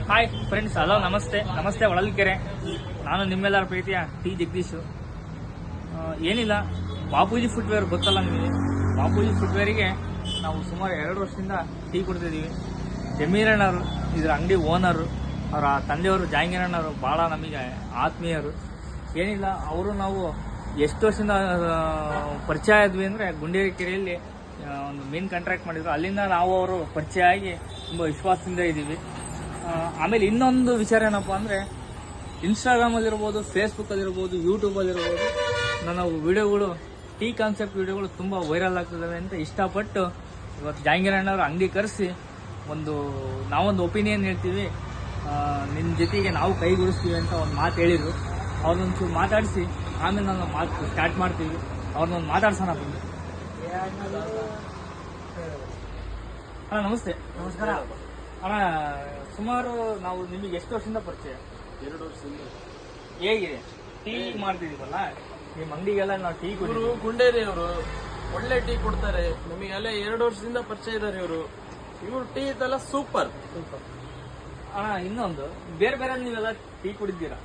Hi friends, hello, ನಮಸ್ತೆ ಹೊಳಲ್ಕೆರೆ. ನಾನು ನಿಮ್ಮೆಲ್ಲರ ಪ್ರೀತಿಯ ಟಿ ಜಗದೀಶು. ಏನಿಲ್ಲ, ಬಾಪೂಜಿ ಫುಟ್ವೇರ್ ಗೊತ್ತಲ್ಲ ನಿಮಗೆ. ಬಾಪೂಜಿ ಫುಟ್ವೇರಿಗೆ ನಾವು ಸುಮಾರು 2 ವರ್ಷದಿಂದ ಟೀ ಕೊಡ್ತಿದ್ದೀವಿ. ಜಮೀರಣ್ಣವರು ಇದರ ಅಂಗಡಿ ಓನರು, ಅವರ ತಂದೆಯವರು ಜಾಂಗೀರಣ್ಣವರು ಭಾಳ ನಮಗೆ ಆತ್ಮೀಯರು. ಏನಿಲ್ಲ, ಅವರು ನಾವು ಎಷ್ಟು ವರ್ಷದಿಂದ ಪರಿಚಯ ಆದ್ವಿ ಅಂದರೆ ಗುಂಡೇರಿ ಕೆರೆಯಲ್ಲಿ ಒಂದು ಮೀನು ಕಾಂಟ್ರಾಕ್ಟ್ ಮಾಡಿದ್ರು. ಅಲ್ಲಿಂದ ನಾವು ಅವರು ಪರಿಚಯ ಆಗಿ ತುಂಬ ವಿಶ್ವಾಸದಿಂದ ಇದ್ದೀವಿ. ಆಮೇಲೆ ಇನ್ನೊಂದು ವಿಚಾರ ಏನಪ್ಪ ಅಂದರೆ, ಇನ್ಸ್ಟಾಗ್ರಾಮಲ್ಲಿರ್ಬೋದು, ಫೇಸ್ಬುಕ್ಕಲ್ಲಿರ್ಬೋದು, ಯೂಟ್ಯೂಬಲ್ಲಿರ್ಬೋದು ನನ್ನ ವಿಡಿಯೋಗಳು, ಟೀ ಕಾನ್ಸೆಪ್ಟ್ ವಿಡಿಯೋಗಳು ತುಂಬ ವೈರಲ್ ಆಗ್ತದವೆ ಅಂತ ಇಷ್ಟಪಟ್ಟು ಇವತ್ತು ಜಾಂಗೀರಣ್ಣವ್ರ ಅಂಗಡಿ ಕರೆಸಿ ನಾವೊಂದು ಒಪಿನಿಯನ್ ಹೇಳ್ತೀವಿ, ನಿನ್ನ ಜೊತೆಗೆ ನಾವು ಕೈಗೂಡಿಸ್ತೀವಿ ಅಂತ ಒಂದು ಮಾತು ಹೇಳಿದರು. ಅವ್ರನ್ನೊಂಚೂರು ಮಾತಾಡಿಸಿ ಆಮೇಲೆ ನಾನು ಮಾತು ಸ್ಟಾರ್ಟ್ ಮಾಡ್ತೀವಿ. ಅವ್ರನ್ನೊಂದು ಮಾತಾಡ್ಸೋಣ ಬಂದು. ಅಣ್ಣ ನಮಸ್ತೆ. ನಮಸ್ಕಾರ ಅಣ್ಣ, ಸುಮಾರು ನಾವು ನಿಮಗೆ ಎಷ್ಟು ವರ್ಷದಿಂದ ಪರಿಚಯ? 2 ವರ್ಷದಿಂದ. ಹೇಗಿದೆ ಟೀ ಮಾಡ್ತಿದೀವಲ್ಲ, ನಿಮ್ಮ ಅಂಗಡಿಗೆಲ್ಲ ನಾವು ಟೀ ಇವರು ಗುಂಡೇರಿ ಅವರು ಒಳ್ಳೆ ಟೀ ಕೊಡ್ತಾರೆ. ನಮಗೆಲ್ಲ 2 ವರ್ಷದಿಂದ ಪರಿಚಯ ಇದಾರೆ ಇವರು ಟೀ ಇದೆಲ್ಲ ಸೂಪರ್. ಅಣ್ಣ, ಇನ್ನೊಂದು ಬೇರೆ ಬೇರೆ ನೀವೆಲ್ಲ ಟೀ ಕುಡಿದ್ದೀರಾ,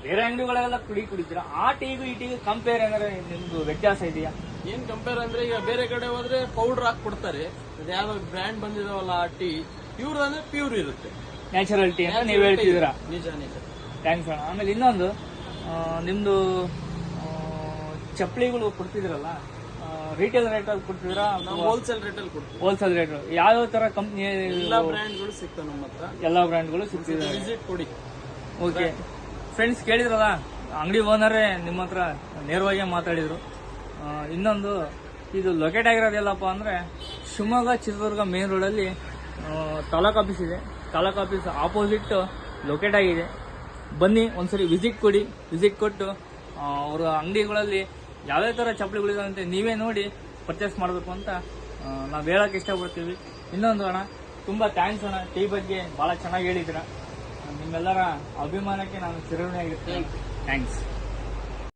ಬೇರೆ ಅಂಗಡಿಗಳೆಲ್ಲ ಕುಡಿತೀರಾ. ಆ ಟೀಗೂ ಈ ಟೀಗೂ ಕಂಪೇರ್ ಏನಾದ್ರೆ ನಿಮ್ದು ವ್ಯತ್ಯಾಸ ಇದೆಯಾ? ಏನ್ ಕಂಪೇರ್ ಅಂದ್ರೆ, ಈಗ ಬೇರೆ ಕಡೆ ಹೋದ್ರೆ ಪೌಡರ್ ಹಾಕಿ ಕೊಡ್ತಾರೆ. ಯಾವ್ದೋ ಬ್ರ್ಯಾಂಡ್ ಬಂದಿದಾವಲ್ಲ ಆ ಟೀ, ಇವ್ರದಂದ್ರೆ ಪ್ಯೂರ್ ಇರುತ್ತೆ, ನ್ಯಾಚುರಲ್ ಟೀ ಅಂತ ನೀವು ಹೇಳ್ತಿದ್ದೀರಾ. ನಿಜ. ಥ್ಯಾಂಕ್ಸ್ ಅಣ್ಣ. ಆಮೇಲೆ ಇನ್ನೊಂದು, ನಿಮ್ದು ಚಪ್ಪಲಿಗಳು ಕೊಡ್ತಿದ್ರಲ್ಲ, ರಿಟೇಲ್ ರೇಟ್ ಅಲ್ಲಿ ಕೊಡ್ತಿದ್ದೀರಾ? ಹೋಲ್ಸೇಲ್ ರೇಟ್ ಅಲ್ಲಿ ಕೊಡ್ತೀವಿ. ಹೋಲ್ಸೇಲ್ ರೇಟ್ ಯಾವ್ಯಾವ ತರ ಕಂಪ್ನಿ? ಎಲ್ಲಾ ಬ್ರ್ಯಾಂಡ್ಗಳು ಸಿಗ್ತಾವೆ ನಮ್ಮ ಹತ್ರ. ಎಲ್ಲಾ ಬ್ರ್ಯಾಂಡ್ಗಳು ಸಿಗ್ತಿದೆ. ವಿಸಿಟ್ ಕೊಡಿ. ಓಕೆ ಫ್ರೆಂಡ್ಸ್, ಕೇಳಿದ್ರಲ್ಲ, ಅಂಗಡಿ ಓನರೇ ನಿಮ್ಮ ಹತ್ರ ನೇರವಾಗಿ ಮಾತಾಡಿದ್ರು. ಇನ್ನೊಂದು, ಇದು ಲೊಕೇಟ್ ಆಗಿರೋದೆಲ್ಲಪ್ಪ ಅಂದರೆ ಶಿವಮೊಗ್ಗ ಚಿತ್ರದುರ್ಗ ಮೇನ್ ರೋಡಲ್ಲಿ ತಾಲೂಕ್ ಆಫೀಸ್ ಇದೆ. ತಾಲೂಕ್ ಆಫೀಸ್ ಆಪೋಸಿಟ್ ಲೊಕೇಟ್ ಆಗಿದೆ. ಬನ್ನಿ, ಒಂದ್ಸರಿ ವಿಸಿಟ್ ಕೊಟ್ಟು ಅವರ ಅಂಗಡಿಗಳಲ್ಲಿ ಯಾವ್ಯಾವ ಥರ ಚಪ್ಪಲಿಗಳಿದಾವೆ ಅಂತ ನೀವೇ ನೋಡಿ ಪರ್ಚೇಸ್ ಮಾಡಬೇಕು ಅಂತ ನಾವು ಹೇಳೋಕೆ ಇಷ್ಟಪಡ್ತೀವಿ. ಇನ್ನೊಂದು ಅಣ್ಣ, ತುಂಬ ಥ್ಯಾಂಕ್ಸ್ ಅಣ್ಣ, ಟೀ ಬಗ್ಗೆ ಭಾಳ ಚೆನ್ನಾಗಿ ಹೇಳಿದ್ದೀರ. ನಿಮ್ಮೆಲ್ಲರ ಅಭಿಮಾನಕ್ಕೆ ನಾನು ಚಿರಋಣಿಯಾಗಿರ್ತೇನೆ. ಥ್ಯಾಂಕ್ಸ್.